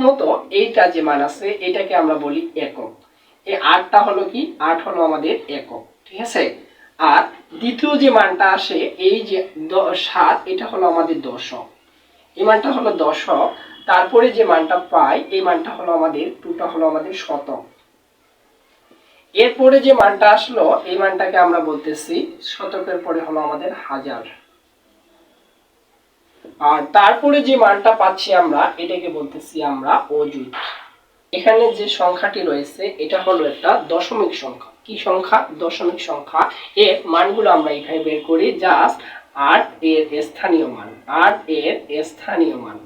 প্রথমত এইটা যে মান আছে এটাকে আমরা বলি একক। এই 8টা হলো কি, 8 হলো আমাদের একক, ঠিক আছে। আর দ্বিতীয় যে মানটা আসে এই যে 7, এটা হলো আমাদের দশক, এই মানটা হলো দশক। তারপরে যে মানটা পাই এই মানটা হলো আমাদের 2টা হলো আমাদের শতক। এরপরে যে মানটা আসলো এই মানটাকে আমরা বলতেছি শতকের পরে হলো আমাদের হাজার। আর তারপরে যে মানটা পাচ্ছি আমরা এটাকে বলতেছি আমরা অযুত। এখানে যে সংখ্যাটি রয়েছে এটা হলো একটা দশমিক সংখ্যা। কি সংখ্যা? দশমিক সংখ্যা। এর মানগুলো আমরা এখানে বের করি, জাস্ট 8 এর স্থানীয় মান, 8 এর স্থানীয় মান,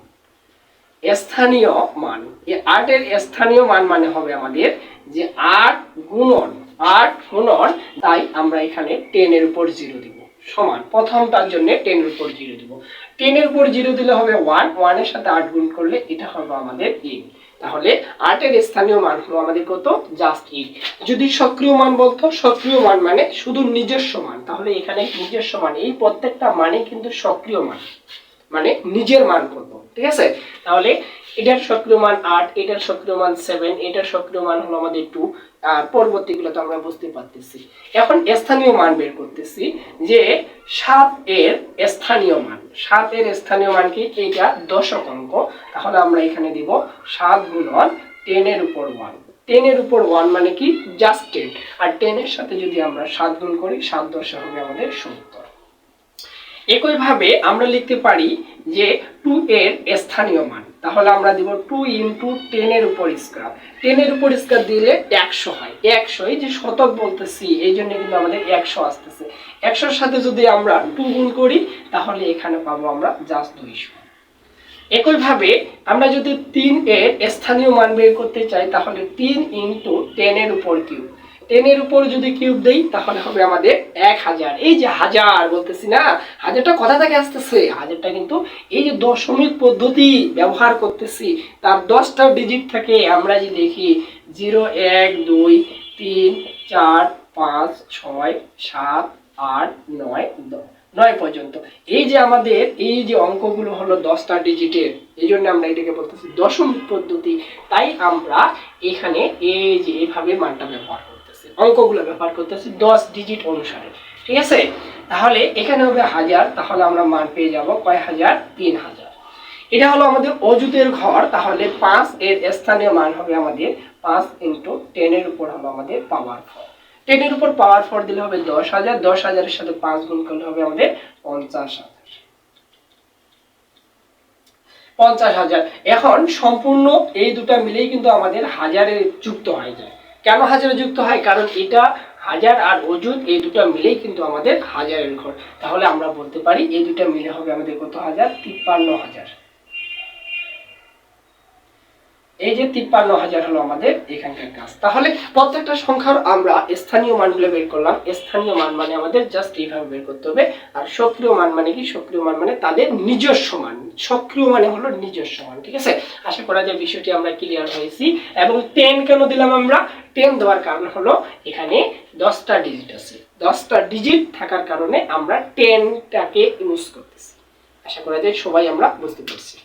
স্থানীয় মান। এই 8 এর স্থানীয় মান মানে হবে আমাদের যে 8 গুণন 8 গুণন, তাই আমরা এখানে 10 এর উপর 0 দিব, সমান প্রথমটার জন্য 10 এর উপর 0 দিব। 10 এর উপর 0 দিলে হবে 1, 1 এর সাথে 8 গুণ করলে এটা হবে আমাদের 8। তাহলে 8 এর স্থানীয় মান হলো আমাদের কত? জাস্ট 8। যদি সক্রিয় মান বলতো, সক্রিয় মান মানে শুধু নিজস্ব মান, তাহলে এখানে নিজস্ব মান, এই প্রত্যেকটা মানে কিন্তু সক্রিয় মান, মানে নিজের মান কত, ঠিক আছে। তাহলে এটার সক্রিয় মান 8, এটার সক্রিয় মান 7, এটার সক্রিয় মান হলো আমাদের 2। আর পরবর্তীগুলো তো আমরা বুঝতে পারতেছি। এখন স্থানীয় মান বের করতেছি যে 7 এর স্থানীয় মান, 7 এর স্থানীয় মান কি? এটা দশক অঙ্ক, তাহলে আমরা এখানে দিব 7 গুণন 10 এর উপর 1। 10 এর উপর 1 মানে কি? জাস্ট 10। আর 10 এর সাথে যদি আমরা 7 গুণ করি 7 10 হবে আমাদের 70। একইভাবে আমরা লিখতে পারি যে 2 এর স্থানীয় মান, তাহলে আমরা দিব 2 × 10 এর উপর স্কয়ার। 10 এর উপর স্কয়ার দিলে 100 হয়। 100, এই যে শতক বলতেছি এই জন্য কিন্তু আমাদের 100 আসতেছে। 100 এর সাথে যদি আমরা 2 গুণ করি তাহলে এখানে পাবো আমরা জাস্ট 200। একইভাবে আমরা যদি 3 এর স্থানীয় মান বের করতে চাই তাহলে 3 × 10 এর উপর কিউব। 10 এর উপর যদি কিউব দেই তাহলে হবে আমাদের 1000। এই যে হাজার বলতেছি না, হাজারটা কোথা থেকে আসতেছে? হাজারটা কিন্তু এই যে দশমিক পদ্ধতি ব্যবহার করতেছি, তার 10টা ডিজিট থেকে আমরা যে লিখি 0 1 2 3 4 5 6 7 8 9 10, 9 পর্যন্ত। এই যে আমাদের এই যে অঙ্কগুলো হলো 10টা ডিজিটের, এই জন্য আমরা এটাকে বলতেছি দশমিক পদ্ধতি। তাই আমরা এখানে এই যে এইভাবে মানটা ব্যবহার করতেছি, অঙ্কগুলো ব্যবহার করতেছি 10 ডিজিট অনুসারে, ঠিক আছে। তাহলে এখানে হবে হাজার, তাহলে আমরা মান পেয়ে যাব কয় হাজার? 3000। এটা হলো আমাদের অযুতের ঘর। তাহলে 5 এর স্থানীয় মান হবে আমাদের 5 × 10 এর উপর হবে আমাদের পাওয়ার 4। 10 এর উপর পাওয়ার 4 দিলে হবে 10000, 10000 এর সাথে 5 গুণ করলে হবে আমাদের 50000। 50000। এখন সম্পূর্ণ এই দুটো মিলেই কিন্তু আমাদের হাজারে যুক্ত হয়ে যায়। কেন হাজারে যুক্ত হয়? কারণ এটা হাজার আর অযুত এই দুটো মিলেই কিন্তু আমাদের হাজারের ঘর। তাহলে আমরা বলতে পারি এই দুটো মিলে হবে আমাদের কত হাজার? 53000। এই যে 53000 হলো আমাদের এখানকার কাজ। তাহলে প্রত্যেকটা সংখ্যার আমরা স্থানীয় মানগুলো বের করলাম। স্থানীয় মান মানে আমাদের জাস্ট এইভাবে বের করতে হবে। আর সক্রিয় মান মানে কি? সক্রিয় মান মানে তাদের নিজস্ব মান। সক্রিয় মানে হলো নিজস্ব মান, ঠিক আছে। আশা করা যায় বিষয়টি আমরা ক্লিয়ার হয়েছি। এবং 10 কেন দিলাম আমরা? 10 দেওয়ার কারণ হলো এখানে 10টা ডিজিট আছে, 10টা ডিজিট থাকার কারণে আমরা 10টাকে ইউজ করতেছি। আশা করা যায় সবাই আমরা বুঝতে পারছি।